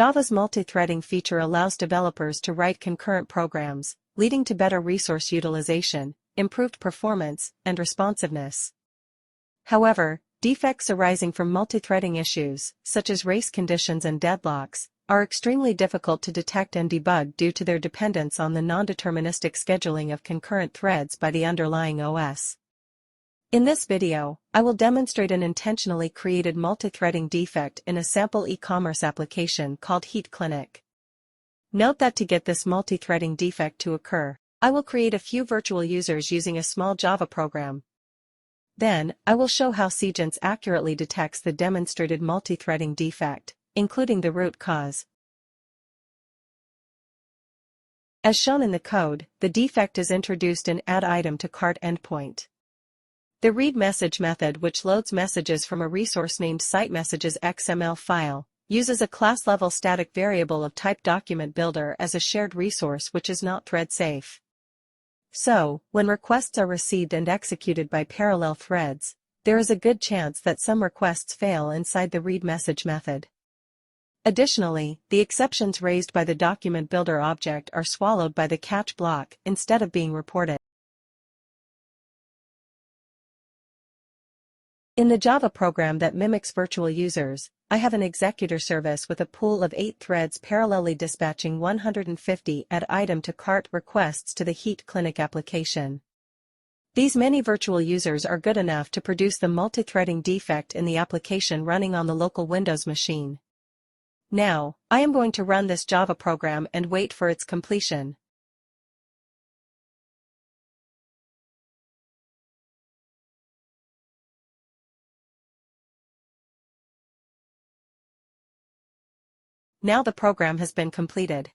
Java's multithreading feature allows developers to write concurrent programs, leading to better resource utilization, improved performance, and responsiveness. However, defects arising from multithreading issues, such as race conditions and deadlocks, are extremely difficult to detect and debug due to their dependence on the non-deterministic scheduling of concurrent threads by the underlying OS. In this video, I will demonstrate an intentionally created multithreading defect in a sample e-commerce application called Heat Clinic. Note that to get this multithreading defect to occur, I will create a few virtual users using a small Java program. Then, I will show how Seagence accurately detects the demonstrated multithreading defect, including the root cause. As shown in the code, the defect is introduced in add-item-to-cart endpoint. The read message method, which loads messages from a resource named site-messages XML file, uses a class-level static variable of type document builder as a shared resource which is not thread-safe. So, when requests are received and executed by parallel threads, there is a good chance that some requests fail inside the read message method. Additionally, the exceptions raised by the document builder object are swallowed by the catch block instead of being reported. In the Java program that mimics virtual users, I have an executor service with a pool of 8 threads parallelly dispatching 150 add-item-to-cart requests to the Heat Clinic application. These many virtual users are good enough to produce the multithreading defect in the application running on the local Windows machine. Now, I am going to run this Java program and wait for its completion. Now the program has been completed.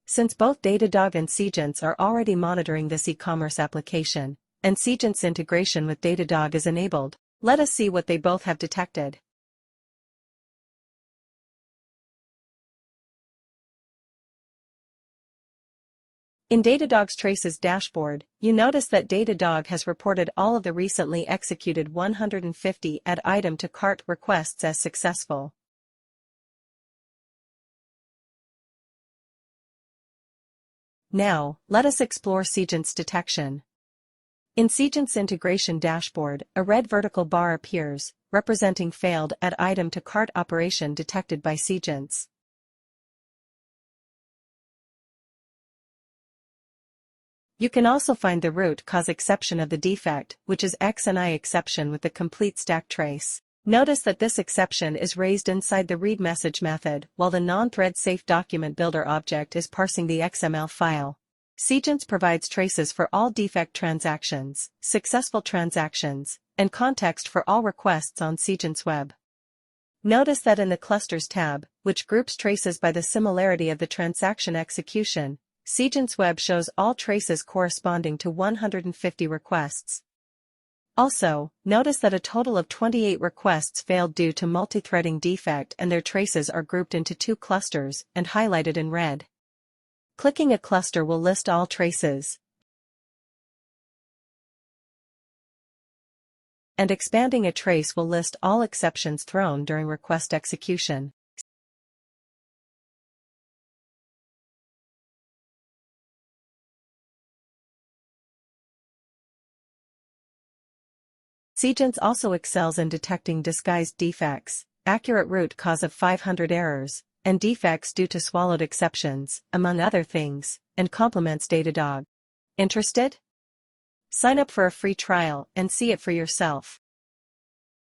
Since both Datadog and Seagence are already monitoring this e-commerce application, and Seagence integration with Datadog is enabled, let us see what they both have detected. In Datadog's traces dashboard, you notice that Datadog has reported all of the recently executed 150 add-item-to-cart requests as successful. Now, let us explore Seagence detection. In Seagence integration dashboard, a red vertical bar appears, representing failed add-item-to-cart operation detected by Seagence. You can also find the root cause exception of the defect, which is XNI exception with the complete stack trace. Notice that this exception is raised inside the read message method while the non-thread safe document builder object is parsing the XML file. Seagence provides traces for all defect transactions, successful transactions, and context for all requests on Seagence Web. Notice that in the Clusters tab, which groups traces by the similarity of the transaction execution, Seagence Web shows all traces corresponding to 150 requests. Also, notice that a total of 28 requests failed due to multithreading defect and their traces are grouped into 2 clusters and highlighted in red. Clicking a cluster will list all traces, and expanding a trace will list all exceptions thrown during request execution. Seagence also excels in detecting disguised defects, accurate root cause of 500 errors, and defects due to swallowed exceptions, among other things, and complements Datadog. Interested? Sign up for a free trial and see it for yourself.